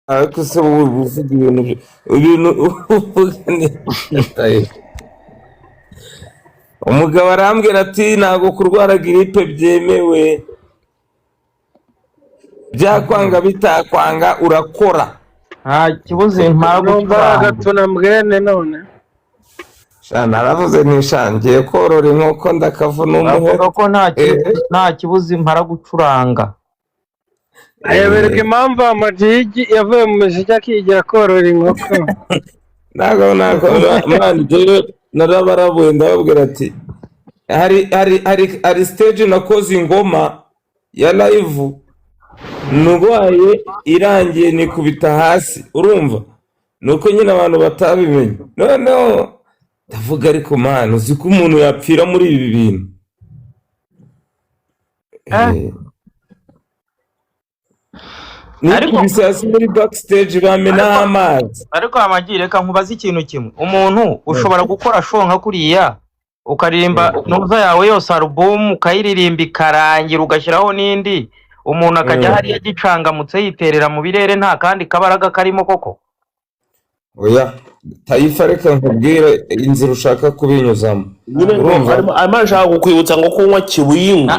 ariko se wowe uvuga ibintu uvuga ni umugabo arambwira ati ntabwo kurwara giripe byemewe, byakwanga bitakwanga urakora. nta kibuze impara Numva gucuranga. tunambwene none. Naravuze ntishangiye korora inkoko ndakavuna umuhe. Bavuga ko nta kibuze impara gucuranga. Ayoberwa impamvu amajigi yavuye mu miziki akigira korora inkoko. ntabwo mani jewe narabarabuye ndababwira ati hari stage nakoze ingoma ya live ndwaye irangiye nikubita hasi, urumva nuko nyine abantu batabimenye. noneho ndavuga ariko mani uzi ko umuntu yapfira muri ibi bintu. nikubise hasi muri backstage bamenaho amazi. Ariko amagi reka nkubaze ikintu kimwe, umuntu ushobora gukora show nka kuriya ukaririmba ntuza yawe yose album ukayiririmba ikarangira ugashyiraho n'indi, umuntu akajya hariya gicangamutse yiterera mu birere nta kandi kabaraga karimo koko? Oya Taifa reka nkubwire inzira ushaka kubinyuzamo. arimo ashaka kukwibutsa ngo kunywa kibuyingu.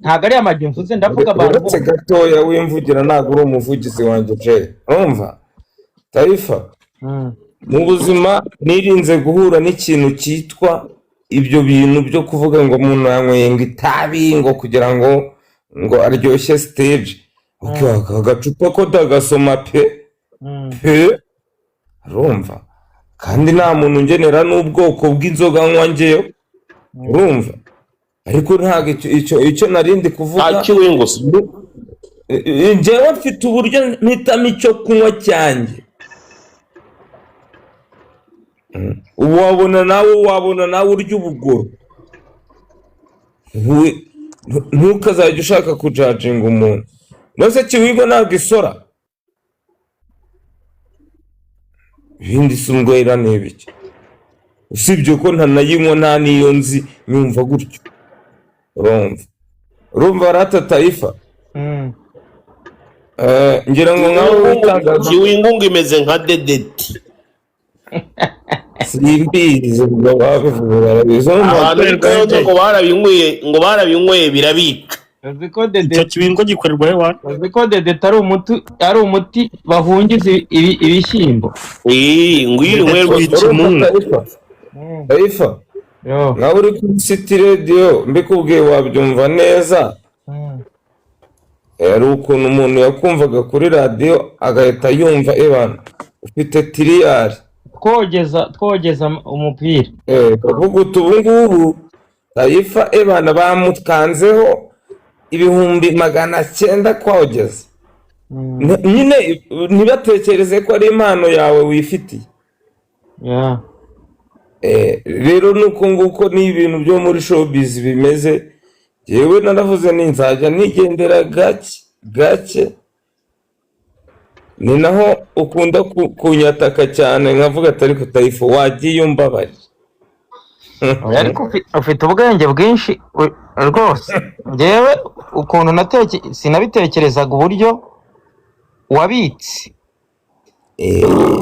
Ntabwo ari amagi mvuze, ndavuga abantu uretse gatoya wimvugira, ntabwo uri umuvugizi wanjye je. urumva Taifa, mu buzima nirinze guhura n'ikintu cyitwa ibyo bintu byo kuvuga ngo umuntu yanyweye ngo itabi ngo kugira ngo aryoshye stage. agacupa ko dagasoma pe urumva, kandi nta muntu ngenera n'ubwoko bw'inzoga nywa njyewe, urumva, ariko ntabwo icyo narindi kuvuga njyewe mfite uburyo mpitamo icyo kunywa cyanjye. wabona nawe urya ubugoro, ntukazajya ushaka kujajinga umuntu. nose kiwigo ntabwo isora, ibindi si ungwera n'ibiki, usibye ko ntanayinywa nta n'iyo nzi nyumva gutyo. urumva rata Taifa, ngira ngo nkaho witangaza kiwingungu imeze nka dedeti. simbizi ngo babivuga barabizi. ngo barabinyweye birabica. icyo kibingo gikorerwa hewa. uzi ko dedeta ari umuti bahungiza ibishyimbo. ngwiri nkwerwa Taifa, nawe uri kuri City Radio mbikubwiye wabyumva neza. hari ukuntu umuntu yakumvaga kuri radio agahita yumva ebana ufite tiriyari twogeza umupira. kavuga uti ubu ngubu Taifa ebana bamukanzeho 900 kwogeza. nyine ntibatekereze ko ari impano yawe wifitiye. rero nuko nguko ni ibintu byo muri showbiz bimeze. yewe naravuze nzajya nigendera gake, ni naho ukunda kunyataka cyane nkavuga atari ko Taifa wagiye umbabarira. ariko ufite ubwenge bwinshi rwose. njyewe ukuntu sinabitekerezaga uburyo wabitse,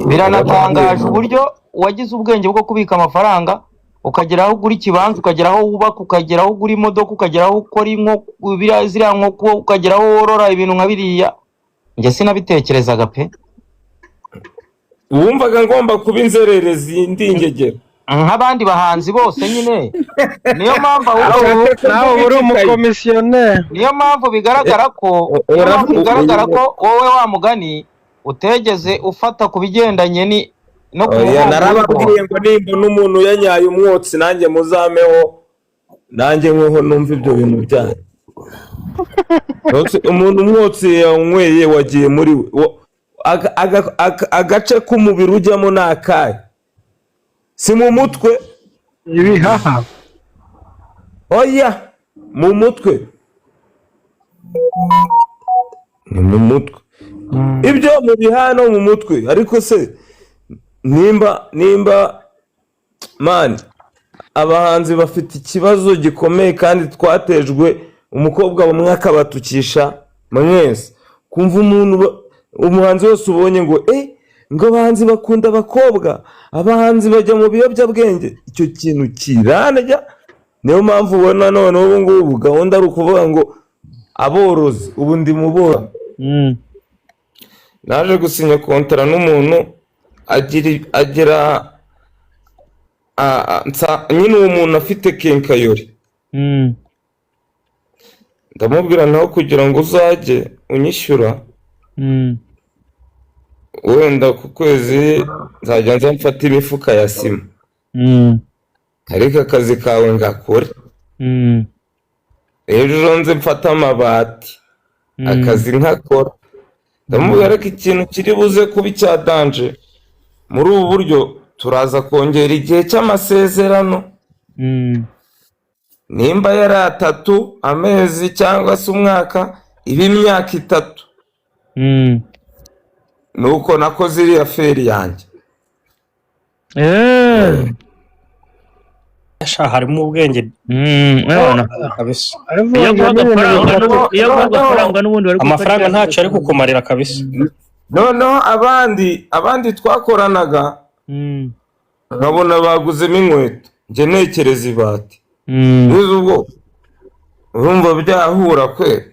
biranatangaje uburyo wagize ubwenge bwo kubika amafaranga, ukagera aho ugura ikibanza, ukagera aho wubaka, ukagera aho ugura imodoka, ukagera aho ukora ziriya nkoko, ukagera aho worora ibintu nka biriya. njye sinabitekerezaga pe. wumvaga ngomba kuba inzererezi ndingegera nk'abandi bahanzi bose nyine. niyo mpamvu nawe uri umukomisiyoneri. niyo mpamvu bigaragara ko wowe wa mugani utegeze ufata ku bigendanye no kuvuga. narababwiye ngo nimba n'umuntu yanyaye umwotsi nanjye muzameho, nanjye nkoho numva ibyo bintu byanyu. umuntu umwotsi yanyweye wagiye muri agace k'umubiri ujyamo ni akahe? si mu mutwe? ibihaha. oya mu mutwe, ni mu mutwe. ibyo mu bihaha no mu mutwe. ariko se nimba mani abahanzi bafite ikibazo gikomeye kandi twatejwe, umukobwa bamwe akabatukisha mwese, kumva umuntu umuhanzi wose ubonye ngo abahanzi bakunda abakobwa, abahanzi bajya mu biyobyabwenge, icyo kintu kiranajya. Niyo mpamvu ubona none ubu ngubu gahunda ari ukuvuga ngo aborozi, ubu ndi mu borozi. Naje gusinya kontara n'umuntu agira nyine uwo muntu afite kenkayori. Ndamubwira naho kugira ngo uzajye unyishyura wenda ku kwezi nzajya nza mfata imifuka ya sima, ariko akazi kawe ngakore. Ejo nze mfata amabati, akazi nkakora. Ndamubwira ko ikintu kiri buze kuba icyadanje muri ubu buryo, turaza kongera igihe cy'amasezerano. Nimba yari 3 amezi cyangwa se umwaka, ibi imyaka 3. Nuko nakoze iriya feri yanjye. harimo ubwenge kabisa. Iyo amafaranga n'ubundi bari amafaranga ntacyo ari kukumarira kabisa. Noneho abandi twakoranaga nkabona baguzemo inkweto, njye ntekereza ibati. Nizo ubwo urumva byahura kwe.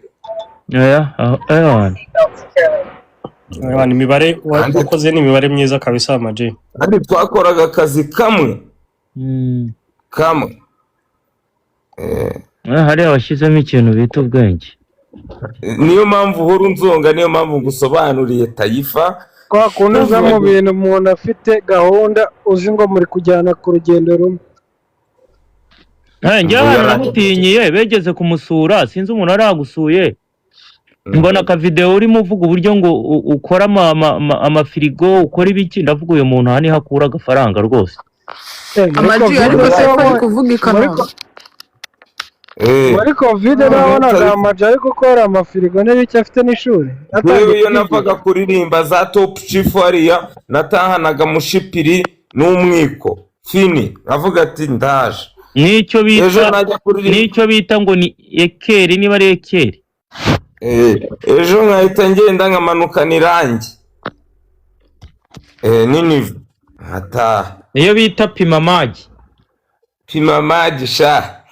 Imibare wakoze ni imibare myiza kabisa Amaji. Kandi twakoraga akazi kamwe. Hari abashyizemo ikintu bita ubwenge. Niyo mpamvu uhora unzonga, niyo mpamvu ngusobanuriye Taifa. Kwa kunoza mu bintu umuntu afite gahunda uzi ngo muri kujyana ku rugendo rumwe. Njye abantu namutinyiye begeze kumusura, sinzi umuntu aragusuye. Mbona aka video urimo uvuga uburyo ngo ukora amafirigo, ukora ibiki, ndavuga uyu muntu hani hakura agafaranga rwose. Amaji ariko se bari kuvuga ikanwa. Muri Covid nabonaga Amaji ari gukora amafirigo n'ibiki afite n'ishuri. Iyo navaga kuririmba za Top Chief hariya natahanaga mushipiri n'umwiko fini, avuga ati ndaje. Nicyo bita ngo ni ekeri, niba ari ekeri. Ejo nkahita ngenda nkamanukana irangi nini hata iyo bita pimamagi sha.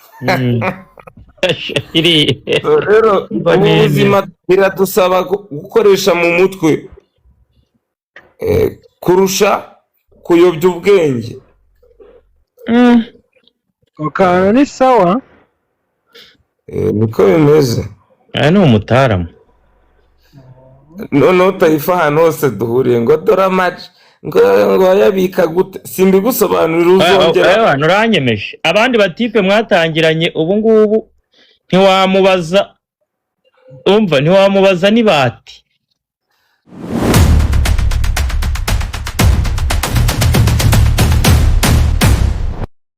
Rero ubuzima biradusaba gukoresha mu mutwe kurusha kuyobya ubwenge. Ukana ni sawa. Niko bimeze. Ni umutaramu. Noneho Taifa hano hose duhuriye ngo dore Amaji ngo yabika gute, simbigusobanurira uzongera. Nuranyemeje abandi batipe mwatangiranye ubu ngubu ntiwamubaza, umva ntiwamubaza nibati